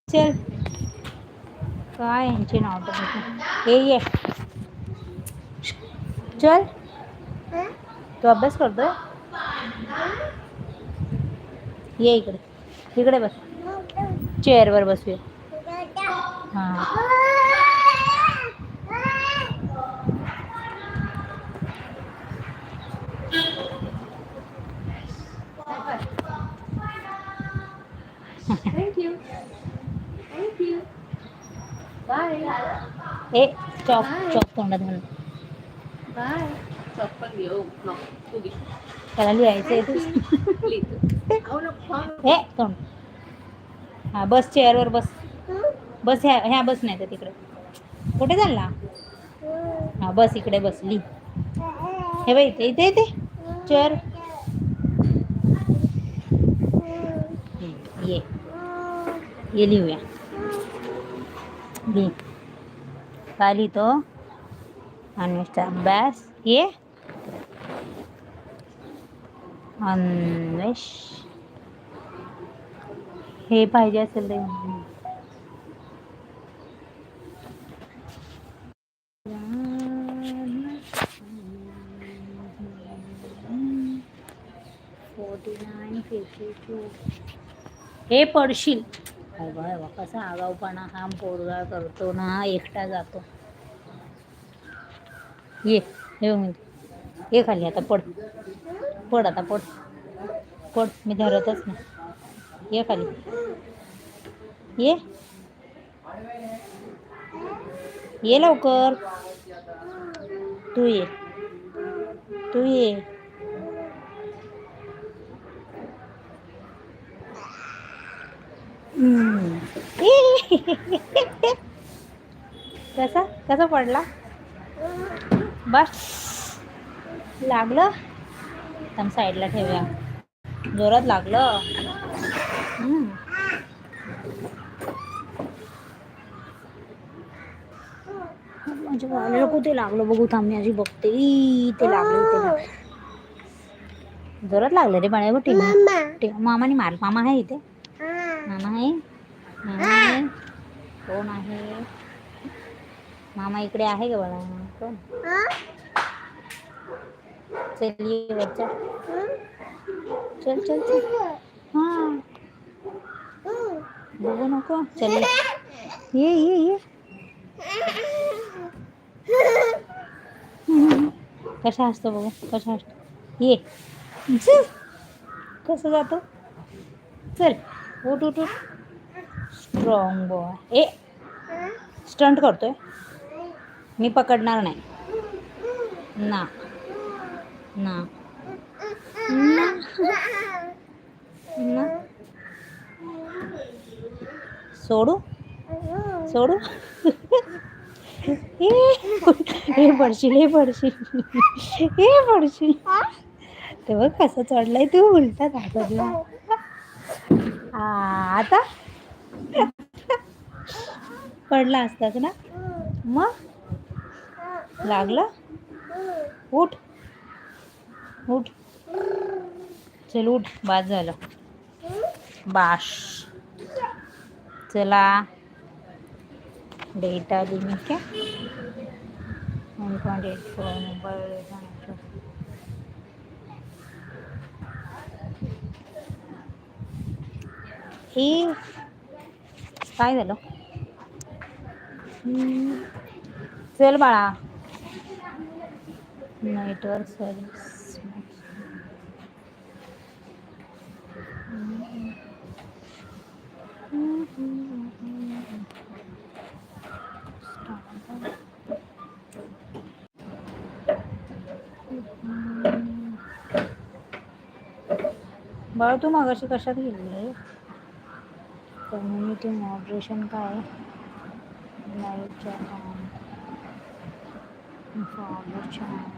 चल काय यांची नाव ये चल तू अभ्यास करतोय ये इकडे इकडे बस चेअर वर बसूया हा थँक्यू थँक्यू बाय ए चॉक चॉक तोंडात घाल बाय चप्पल घेऊ नको तू त्याला लिहायचंय हे तोंड हा बस चेअर वर बस बस ह्या बस नाही तर तिकडे कुठे चालला हा बस इकडे बसली हे बाई इथे इथे इथे चेअर ये ये लिहूया लिह काय लिहितो अन्वेषचा अभ्यास ये अन्वेष हे पाहिजे असेल ते 49, 52 हे पडशील बघा कसा आगाऊपणा हा पोरगा करतो ना एकटा जातो ये ये खाली आता पड पड आता पड पड मी धरतच ना ये खाली ये लवकर तू ये तू ये कसा कसा पडला बस लागलं थांब साईडला ठेवूया जोरात लागलं माझ्या बाळाला कुठे लागलं बघू थांब मी अशी बघते ते लागले जोरात लागलं रे बाळा बघ मामाने मार मामा आहे इथे मामा आहे मामा आहे कोण आहे मामा इकडे आहे का बाळा कोण चल ये बच्चा चल चल चल हाँ बघू नको चल ये कसा असतो बघू कसा असतो ये कसं जातो चल उठ उठ उठ स्ट्रॉंग बॉय ए स्टंट करतोय मी पकडणार नाही ना ना ना सोडू सोडू हे पडशील हे पडशील हे पडशील ते बघ कसं चढलंय तू उलटा दाखवला आता पडला असताच ना मग लागलं उठ उठ चल उठ बाद झालं बाश चला डेटा लिमिट क्या 1.84 मोबाईल हे काय झालं चल बाळा नेटवर्क सर्विस बाळा तू मागाशी कशात गेलेली कम्युनिटी मॉडरेशन काय लाईव्ह चॅट फॉरवर्ड चॅट